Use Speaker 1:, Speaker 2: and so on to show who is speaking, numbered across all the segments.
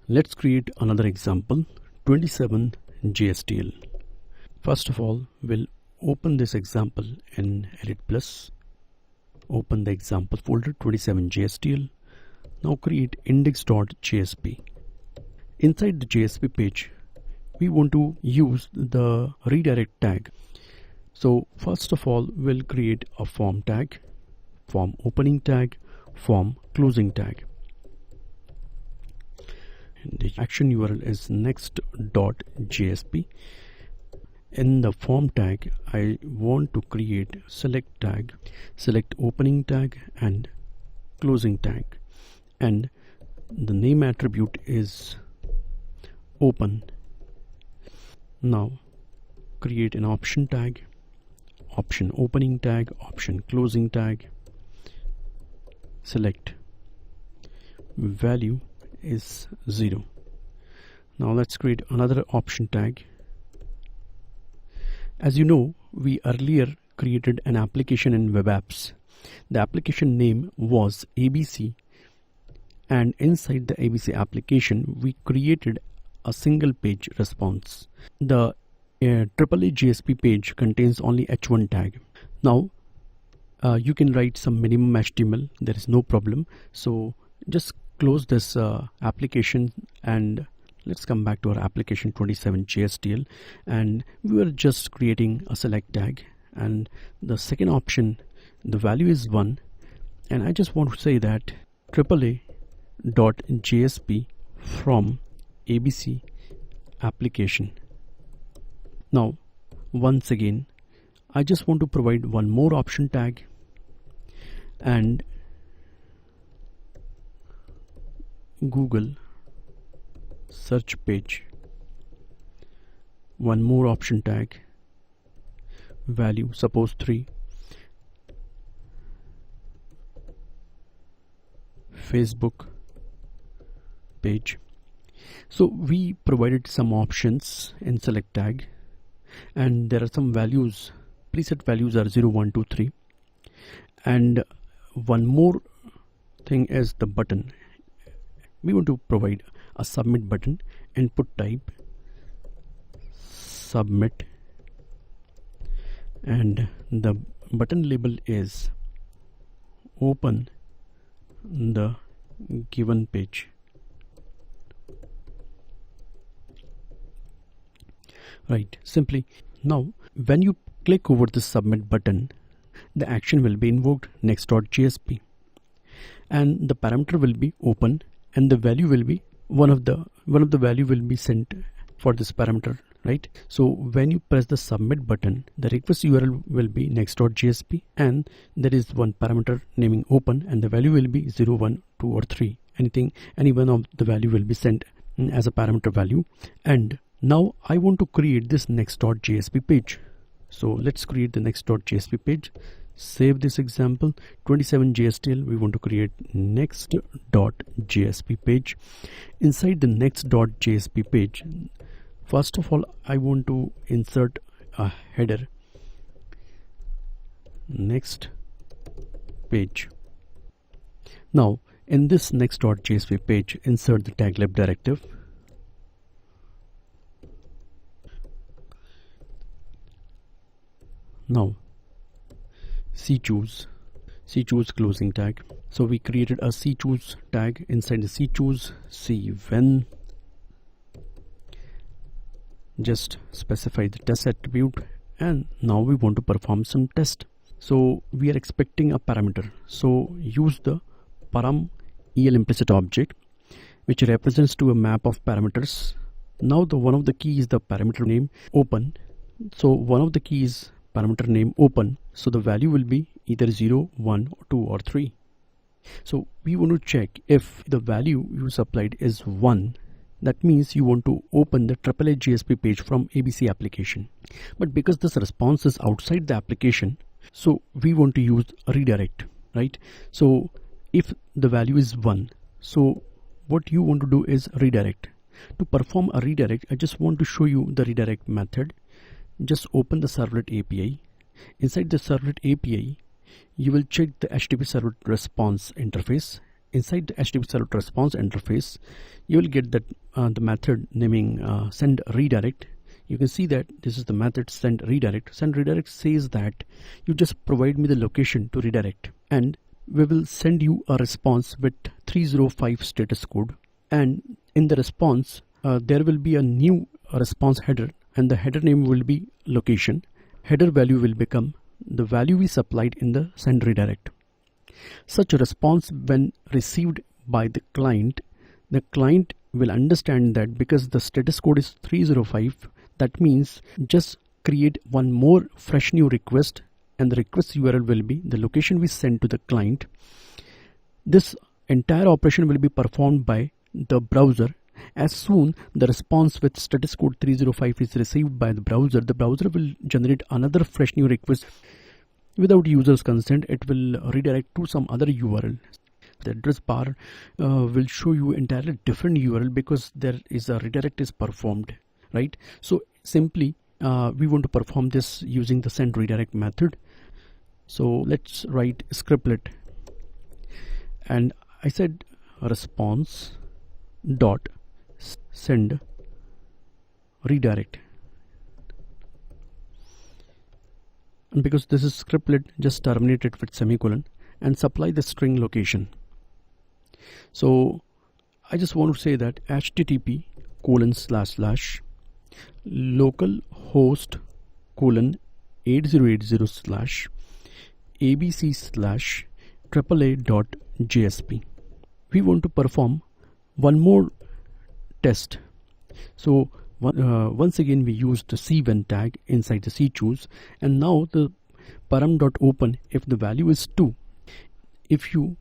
Speaker 1: Let's create another example, 27 JSTL. First of all, we'll open this example in Edit Plus. Open the example folder 27 JSTL. Now create index.jsp. Inside the JSP page, we want to use the redirect tag. So first of all, we'll create a form tag, form opening tag, form closing tag. The action URL is next.jsp. In the form tag, I want to create select tag, select opening tag and closing tag, and the name attribute is open. Now create an option tag, option opening tag, option closing tag, select value is 0. Now let's create another option tag. As you know, we earlier created an application in web apps. The application name was ABC, and inside the ABC application we created a single page response. The AAA JSP page contains only h1 tag. Now you can write some minimum HTML, there is no problem. So just close this application and let's come back to our application 27 JSTL, and we are just creating a select tag, and the second option, the value is 1, and I just want to say that AAA.JSP from ABC application. Now once again, I just want to provide one more option tag and Google search page, one more option tag, value suppose 3, Facebook page. So we provided some options in select tag, and there are some values, preset values are 0, 1, 2, 3, and one more thing is the button. We want to provide a submit button, input type submit, and the button label is open the given page. Right, simply. Now when you click over the submit button, the action will be invoked next.jsp, and the parameter will be open, and the value will be one of the value will be sent for this parameter, right? So when you press the submit button, the request URL will be next.jsp, and there is one parameter naming open, and the value will be 0, 1, 2 or 3. Any one of the value will be sent as a parameter value. And now I want to create this next.jsp page. So let's create the next.jsp page. Save this example 27 JSTL. We want to create next.jsp page. Inside the next.jsp page, first of all, I want to insert a header, next page. Now in this next.jsp page, insert the tag lib directive. Now cchoose closing tag. So we created a cchoose tag. Inside the cchoose, when, just specify the test attribute, and now we want to perform some test. So we are expecting a parameter, so use the param el implicit object, which represents to a map of parameters. Now the one of the key is the parameter name open, so one of the keys parameter name open, so the value will be either 0, 1, 2 or 3. So we want to check if the value you supplied is 1, that means you want to open the AAA JSP page from ABC application. But because this response is outside the application, so we want to use a redirect, right? So if the value is 1, so what you want to do is redirect. To perform a redirect, I just want to show you the redirect method. Just open the servlet API. Inside the servlet API, you will check the HTTP servlet response interface, inside the HTTP server response interface, you will get that the method naming sendRedirect. You can see that this is the method sendRedirect. SendRedirect says that you just provide me the location to redirect, and we will send you a response with 305 status code. And in the response, there will be a new response header, and the header name will be location. Header value will become the value we supplied in the sendRedirect. Such a response, when received by the client will understand that because the status code is 305, that means just create one more fresh new request, and the request URL will be the location we send to the client. This entire operation will be performed by the browser. As soon the response with status code 305 is received by the browser will generate another fresh new request. Without user's consent, it will redirect to some other URL. The address bar will show you entirely different URL because there is a redirect is performed, right? So simply we want to perform this using the sendRedirect method. So let's write scriptlet, and I said response dot send redirect, and because this is scriptlet, just terminate it with semicolon and supply the string location. So I just want to say that http :/localhost:8080/ abc/aaa.jsp. We want to perform one more test. So once again we use the cven tag inside the cchoose, and now the param.open if the value is 2. If you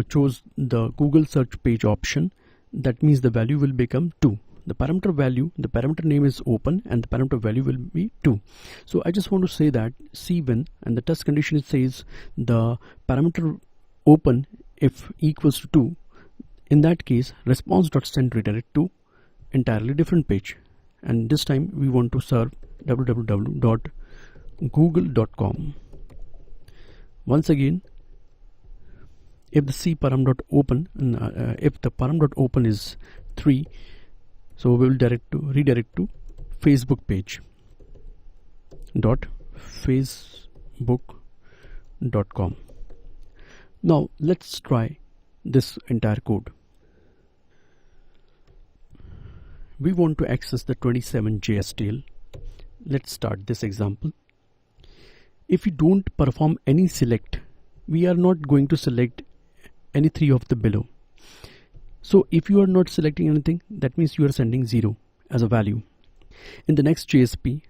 Speaker 1: chose the Google search page option, that means the value will become 2. The parameter name is open, and the parameter value will be 2. So I just want to say that cven, and the test condition says the parameter open if equals to 2. In that case, response.sendRedirect to entirely different page, and this time we want to serve www.google.com. Once again, if the cparam.open if the param.open is 3, so we will redirect to Facebook page .facebook.com. Now let's try this entire code. We want to access the 27 JSTL. Let's start this example. If we don't perform any select, we are not going to select any 3 of the below. So if you are not selecting anything, that means you are sending 0 as a value. In the next JSP,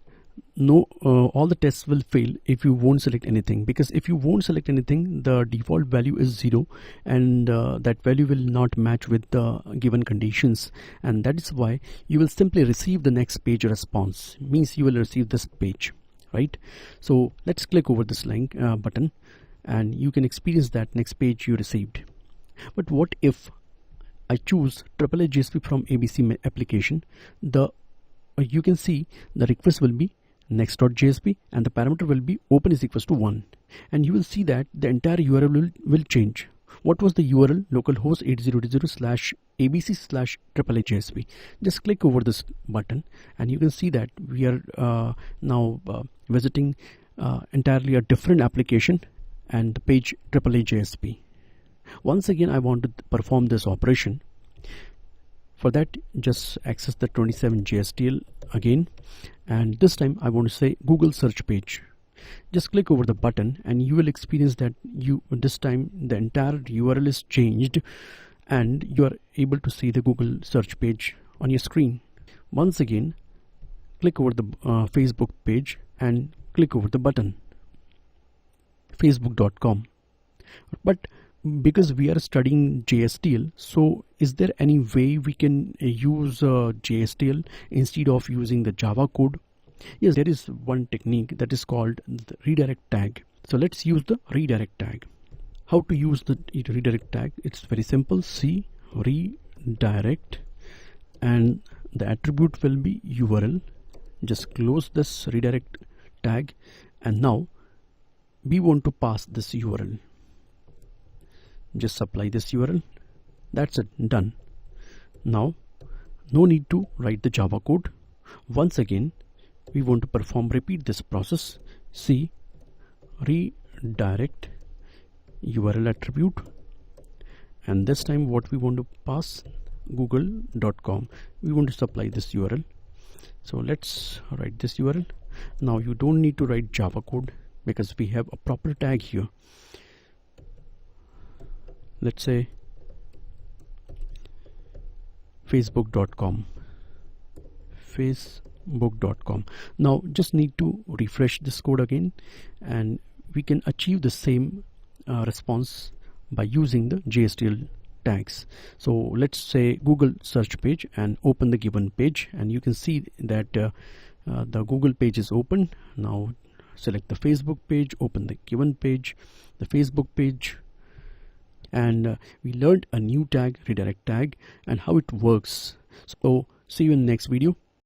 Speaker 1: all the tests will fail if you won't select anything, because if you won't select anything, the default value is 0, and that value will not match with the given conditions, and that is why you will simply receive the next page response. Means you will receive this page, right? So let's click over this link button, and you can experience that next page you received. But what if I choose AAA JSP from ABC application? You can see the request will be next.jsp, and the parameter will be open is equals to 1, and you will see that the entire URL will change. What was the URL? Localhost 8080/abc/AAA-JSP. Just click over this button, and you can see that we are now visiting entirely a different application, and the page AAA-JSP. Once again, I want to perform this operation. For that, just access the 27 JSTL again, and this time I want to say Google search page. Just click over the button, and you will experience that this time the entire URL is changed, and you are able to see the Google search page on your screen. Once again, click over the Facebook page and click over the button facebook.com. But because we are studying JSTL, so is there any way we can use JSTL instead of using the Java code? Yes, there is one technique that is called the redirect tag. So let's use the redirect tag. How to use the redirect tag? It's very simple. C redirect, and the attribute will be URL. Just close this redirect tag, and now we want to pass this URL. just supply this URL. That's it, done. Now no need to write the Java code. Once again we want to repeat this process. See, redirect URL attribute, and this time what we want to pass, google.com. we want to supply this URL. So let's write this URL. Now you don't need to write Java code because we have a proper tag here. Let's say facebook.com. Now just need to refresh this code again, and we can achieve the same response by using the JSTL tags. So let's say Google search page and open the given page, and you can see that the Google page is open. Now select the Facebook page, open the given page, the Facebook page, and we learned a new tag, redirect tag, and how it works. So see you in the next video.